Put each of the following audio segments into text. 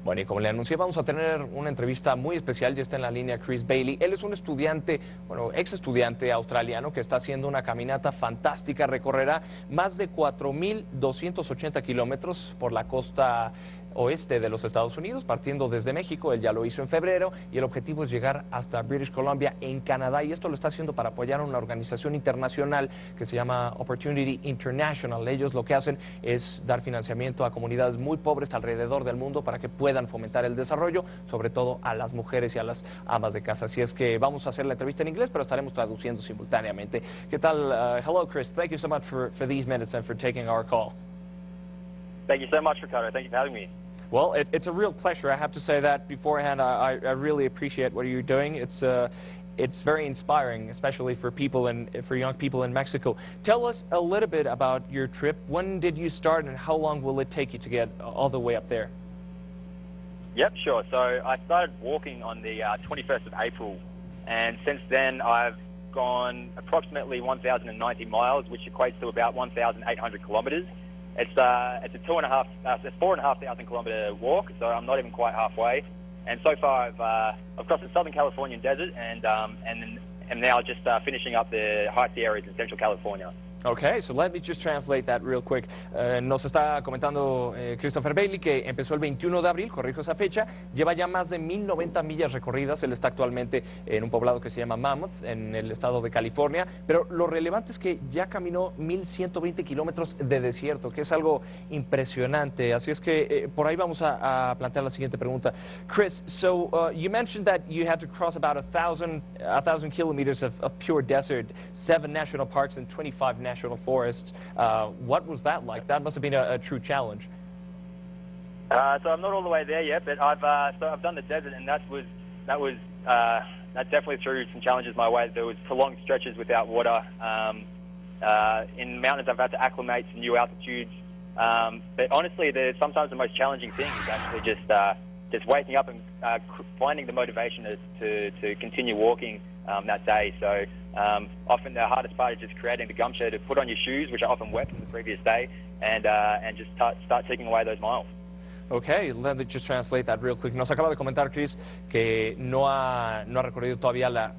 Bueno, y como le anuncié, vamos a tener una entrevista muy especial. Ya está en la línea Chris Bailey. Él es un estudiante, bueno, ex estudiante australiano que está haciendo una caminata fantástica. Recorrerá más de 4.280 kilómetros por la costa oeste de los Estados Unidos, partiendo desde México. Él ya lo hizo en febrero y el objetivo es llegar hasta British Columbia en Canadá, y esto lo está haciendo para apoyar a una organización internacional que se llama Opportunity International. Ellos lo que hacen es dar financiamiento a comunidades muy pobres alrededor del mundo para que puedan fomentar el desarrollo, sobre todo a las mujeres y a las amas de casa. Así es que vamos a hacer la entrevista en inglés, pero estaremos traduciendo simultáneamente. ¿Qué tal? Hello, Chris. Thank you so much for these minutes and for taking our call. Thank you so much, Ricardo. Thank you for having me. Well, it's a real pleasure. I have to say that beforehand. I really appreciate what you're doing. It's very inspiring, especially for young people in Mexico. Tell us a little bit about your trip. When did you start, and how long will it take you to get all the way up there? Yep, sure. So I started walking on the 21st of April, and since then I've gone approximately 1,090 miles, which equates to about 1,800 kilometers. It's a 4,500 kilometer walk, so I'm not even quite halfway. And so far, I've crossed the Southern Californian desert, and am now just finishing up the high-sea areas in Central California. Okay, so let me just translate that real quick. Nos está comentando Christopher Bailey que empezó el 21 de abril, corrijo esa fecha, lleva ya más de 1,090 millas recorridas. Él está actualmente en un poblado que se llama Mammoth, en el estado de California, pero lo relevante es que ya caminó 1,120 kilómetros de desierto, que es algo impresionante. Así es que por ahí vamos a plantear la siguiente pregunta. Chris, so you mentioned that you had to cross about 1,000 kilometers of pure desert, 7 national parks and 25 national forests. What was that like? That must have been a true challenge. So I'm not all the way there yet, but I've done the desert, and that definitely threw some challenges my way. There was prolonged stretches without water. In mountains, I've had to acclimate to new altitudes. But honestly, sometimes the most challenging thing is actually just waking up and finding the motivation to continue walking that day. So often the hardest part is just creating the gumption to put on your shoes, which are often wet from the previous day, and just start taking away those miles. Okay, let me just translate that real quick. Nos acaba de comentar Chris que no ha recorrido todavía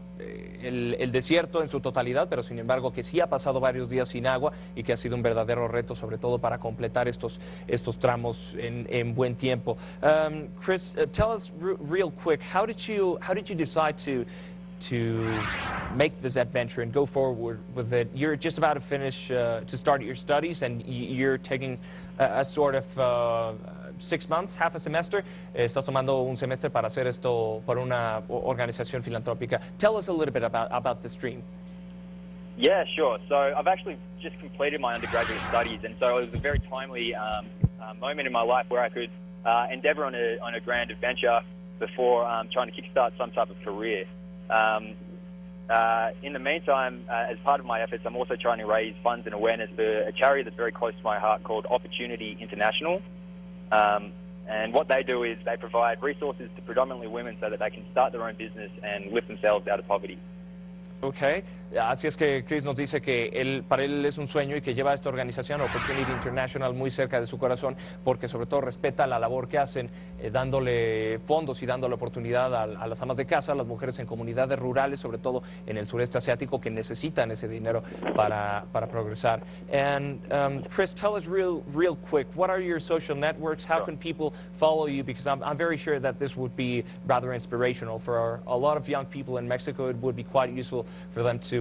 el desierto en su totalidad, pero sin embargo que sí ha pasado varios días sin agua y que ha sido un verdadero reto, sobre todo para completar estos tramos en buen tiempo. Chris, tell us real quick, how did you decide to make this adventure and go forward with it? You're just about to finish to start your studies, and you're taking a sort of 6 months, half a semester. Estás tomando un semestre para hacer esto por una organización filantrópica. Tell us a little bit about this dream. Yeah, sure. So I've actually just completed my undergraduate studies, and so it was a very timely moment in my life where I could endeavor on a grand adventure before trying to kickstart some type of career. In the meantime, as part of my efforts, I'm also trying to raise funds and awareness for a charity that's very close to my heart called Opportunity International. And what they do is they provide resources to predominantly women so that they can start their own business and lift themselves out of poverty. Okay, así es que Chris nos dice que para él es un sueño y que lleva a esta organización Opportunity International muy cerca de su corazón, porque sobre todo respeta la labor que hacen, dándole fondos y dándole oportunidad a las amas de casa, a las mujeres en comunidades rurales, sobre todo en el sureste asiático, que necesitan ese dinero para progresar. And Chris, tell us real quick, what are your social networks? How can people follow you? Because I'm very sure that this would be rather inspirational for a lot of young people in Mexico. It would be quite useful for them to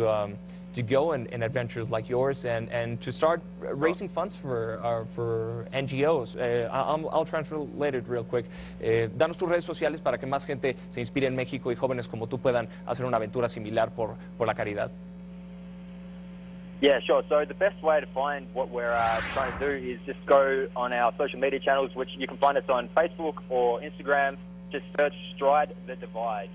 go in adventures like yours and to start raising funds for NGOs. I'll translate it real quick. Danos tus redes sociales para que más gente se inspire en México y jóvenes como tú puedan hacer una aventura similar por la caridad. Yeah, sure. So the best way to find what we're trying to do is just go on our social media channels, which you can find us on Facebook or Instagram. Just search Stride the Divide.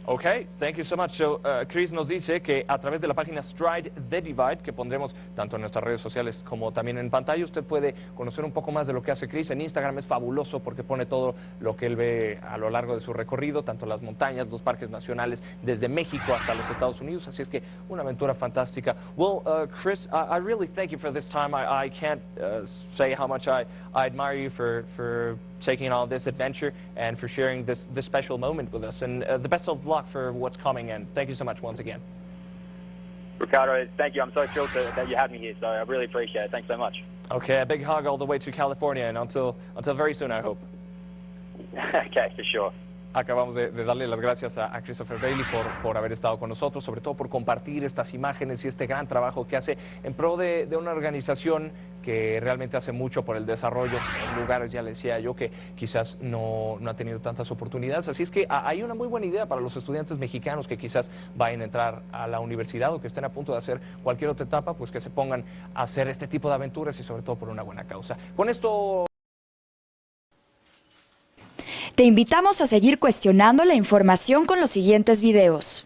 Ok, thank you so much. So, Chris nos dice que a través de la página Stride the Divide, que pondremos tanto en nuestras redes sociales como también en pantalla, usted puede conocer un poco más de lo que hace Chris. En Instagram es fabuloso porque pone todo lo que él ve a lo largo de su recorrido, tanto las montañas, los parques nacionales, desde México hasta los Estados Unidos. Así es que una aventura fantástica. Well, Chris, I really thank you for this time. I can't say how much I admire you for taking on this adventure and for sharing this special moment with us. And the best of luck for what's coming. And thank you so much once again. Ricardo, thank you. I'm so thrilled that you have me here, so I really appreciate it. Thanks so much. Okay, a big hug all the way to California, and until very soon, I hope. Okay, for sure. Acabamos de darle las gracias a Christopher Bailey por haber estado con nosotros, sobre todo por compartir estas imágenes y este gran trabajo que hace en pro de una organización que realmente hace mucho por el desarrollo en lugares, ya le decía yo, que quizás no ha tenido tantas oportunidades. Así es que hay una muy buena idea para los estudiantes mexicanos que quizás vayan a entrar a la universidad o que estén a punto de hacer cualquier otra etapa, pues que se pongan a hacer este tipo de aventuras y sobre todo por una buena causa. Con esto... Te invitamos a seguir cuestionando la información con los siguientes videos.